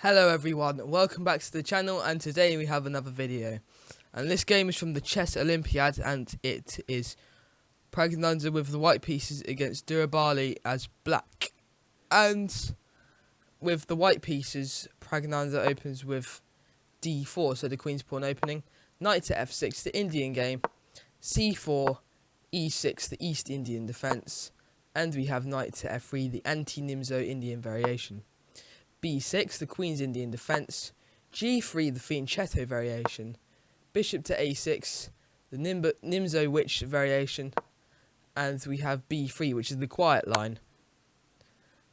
Hello everyone, welcome back to the channel, and today we have another video. And this game is from the Chess Olympiad, and it is Praggnanandhaa with the white pieces against Durarbayli as black. And with the white pieces, Praggnanandhaa opens with d4, so the queen's pawn opening, knight to f6, the Indian game, c4, e6, the East Indian defence, and we have knight to f3, the anti-Nimzo Indian variation. b6, the Queen's Indian defence, g3, the fianchetto variation, bishop to a6, the Nimzovich variation, and we have b3, which is the quiet line.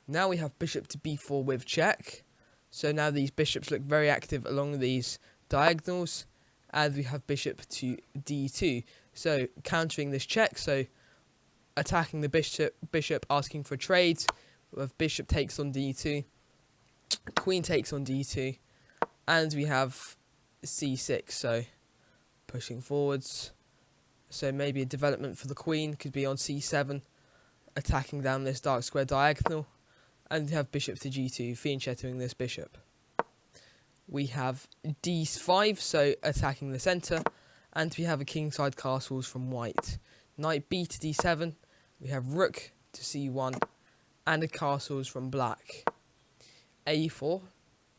Now we have bishop to b4 with check, so now these bishops look very active along these diagonals, and we have bishop to d2, so countering this check, so attacking the bishop asking for trades, with bishop takes on d2, queen takes on d2, and we have c6, so pushing forwards. So maybe a development for the queen could be on c7, attacking down this dark square diagonal, and we have bishop to g2, fianchettoing this bishop. We have d5, so attacking the centre, and we have a kingside castles from white. Knight b to d7, we have rook to c1, and a castles from black. a4,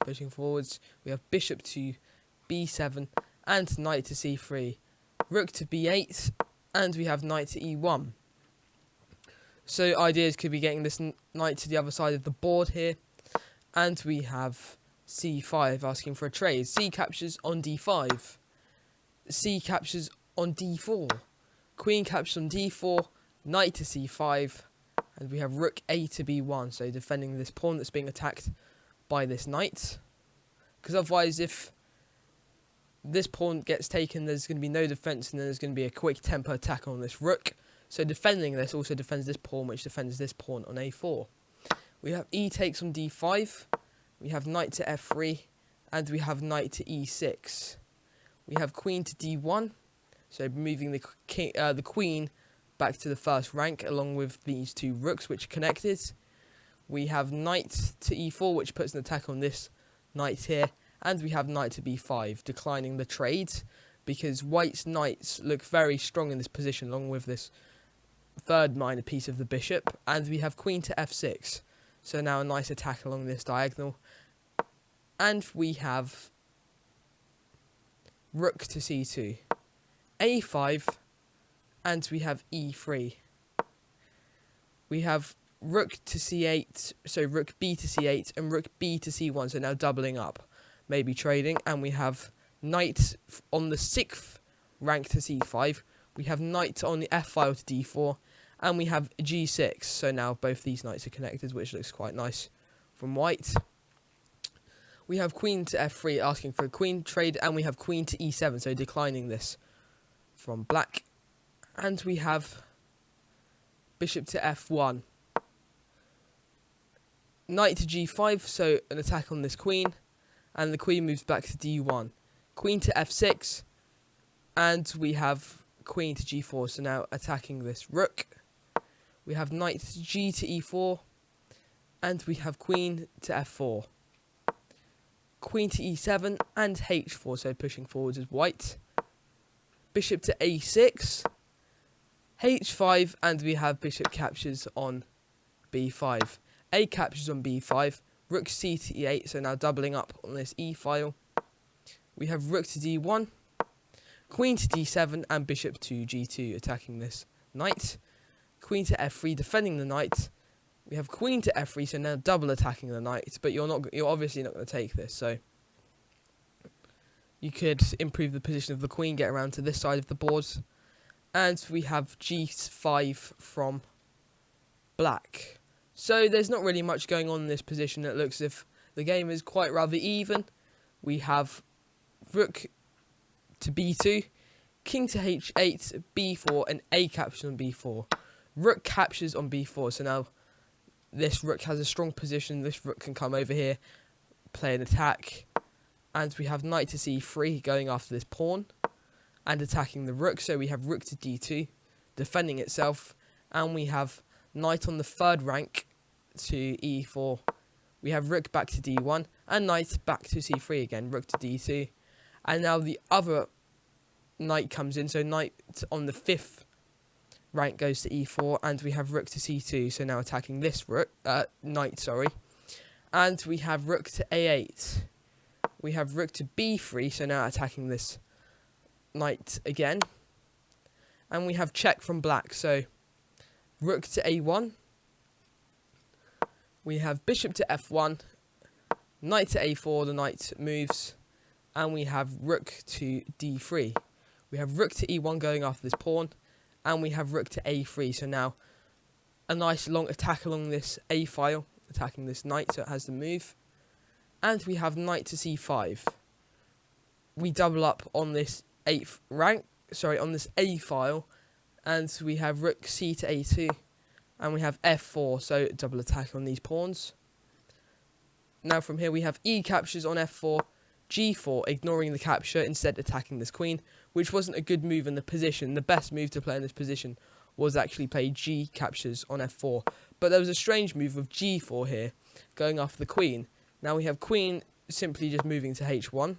pushing forwards, we have bishop to b7 and knight to c3, rook to b8, and we have knight to e1. So ideas could be getting this knight to the other side of the board here, and we have c5 asking for a trade. C captures on d5, c captures on d4, queen captures on d4, knight to c5, and we have rook a to b1, so defending this pawn that's being attacked by this knight, because otherwise if this pawn gets taken there's going to be no defense, and then there's going to be a quick tempo attack on this rook, so defending this also defends this pawn, which defends this pawn on a4. We have e takes on d5, we have knight to f3, and we have knight to e6. We have queen to d1, so moving the queen back to the first rank along with these two rooks which are connected. We have knight to e4, which puts an attack on this knight here, and we have knight to b5, declining the trades, because white's knights look very strong in this position, along with this third minor piece of the bishop, and we have queen to f6, so now a nice attack along this diagonal, and we have rook to c2, a5, and we have e3. We have rook to c8, so rook b to c8 and rook b to c1, so now doubling up, maybe trading, and we have knight on the 6th rank to c5, we have knight on the f file to d4, and we have g6, so now both these knights are connected, which looks quite nice from white. We have queen to f3 asking for a queen trade, and we have queen to e7, so declining this from black, and we have bishop to f1. Knight to g5, so an attack on this queen, and the queen moves back to d1. Queen to f6, and we have queen to g4, so now attacking this rook. We have knight to g to e4, and we have queen to f4. Queen to e7, and h4, so pushing forwards as white. Bishop to a6, h5, and we have bishop captures on b5. A captures on b5, rook c to e8, so now doubling up on this e file. We have rook to d1, queen to d7, and bishop to g2, attacking this knight. Queen to f3, defending the knight. We have queen to f3, so now double attacking the knight, but you're obviously not going to take this, so you could improve the position of the queen, get around to this side of the board, and we have g5 from black. So there's not really much going on in this position. It looks as if the game is quite rather even. We have rook to b2, king to h8, b4, and a captures on b4. Rook captures on b4, so now this rook has a strong position. This rook can come over here, play an attack, and we have knight to c3 going after this pawn and attacking the rook. So we have rook to d2, defending itself, and we have knight on the 3rd rank to e4 We have rook back to d1, and knight back to c3 again, rook to d2. And now the other knight comes in, so knight on the 5th rank goes to e4, and we have rook to c2, so now attacking this knight, sorry. And we have rook to a8. We have rook to b3, so now attacking this knight again. And we have check from black, so rook to a1. We have bishop to f1, knight to a4, the knight moves, and we have rook to d3. We have rook to e1 going after this pawn, and we have rook to a3, so now a nice long attack along this a file, attacking this knight, so it has the move. And we have knight to c5. We double up on this on this a file, and we have rook c to a2. And we have f4, so double attack on these pawns. Now from here we have e captures on f4, g4, ignoring the capture, instead attacking this queen, which wasn't a good move in the position. The best move to play in this position was actually play g captures on f4. But there was a strange move of g4 here, going after the queen. Now we have queen simply just moving to h1.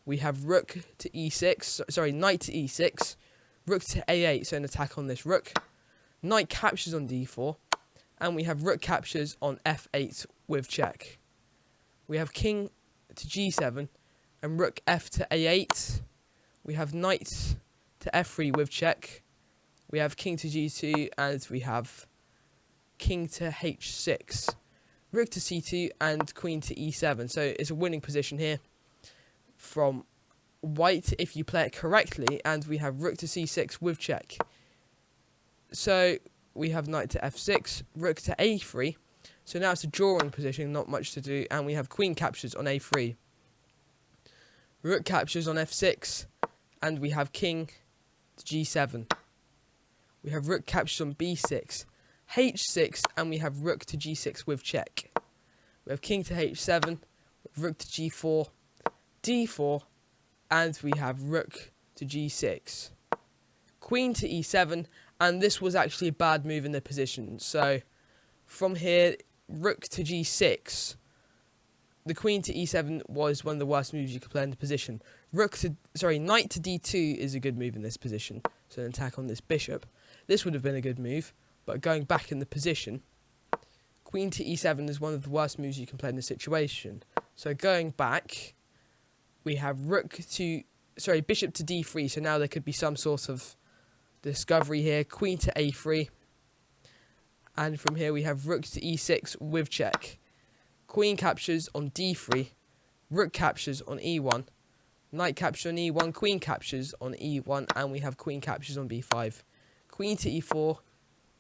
We have rook to e6, sorry, knight to e6, rook to a8, so an attack on this rook. Knight captures on d4, and we have rook captures on f8 with check. We have king to g7, and rook f to a8. We have knight to f3 with check. We have king to g2, and we have king to h6. Rook to c2, and queen to e7. So it's a winning position here from white if you play it correctly, and we have rook to c6 with check. So we have knight to f6, rook to a3. So now it's a drawing position, not much to do, and we have queen captures on a3. Rook captures on f6, and we have king to g7. We have rook captures on b6, h6, and we have rook to g6 with check. We have king to h7, rook to g4, d4, and we have rook to g6. Queen to e7, and this was actually a bad move in the position. So from here, rook to g6, the queen to e7 was one of the worst moves you could play in the position. Knight to d2 is a good move in this position, so an attack on this bishop. This would have been a good move, but going back in the position, queen to e7 is one of the worst moves you can play in this situation. So going back, we have bishop to d3, so now there could be some sort of discovery here. Queen to a3, and from here we have rook to e6 with check. Queen captures on d3, rook captures on e1, knight captures on e1, queen captures on e1, and we have queen captures on b5. Queen to e4,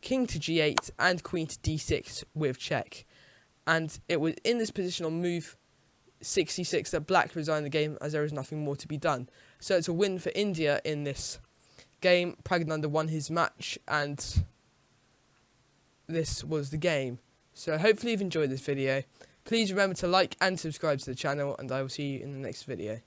king to g8, and queen to d6 with check. And it was in this position on move 66 that black resigned the game, as there is nothing more to be done. So it's a win for India in this game. Praggnanandhaa won his match, and this was the game. So hopefully you've enjoyed this video. Please remember to like and subscribe to the channel, and I will see you in the next video.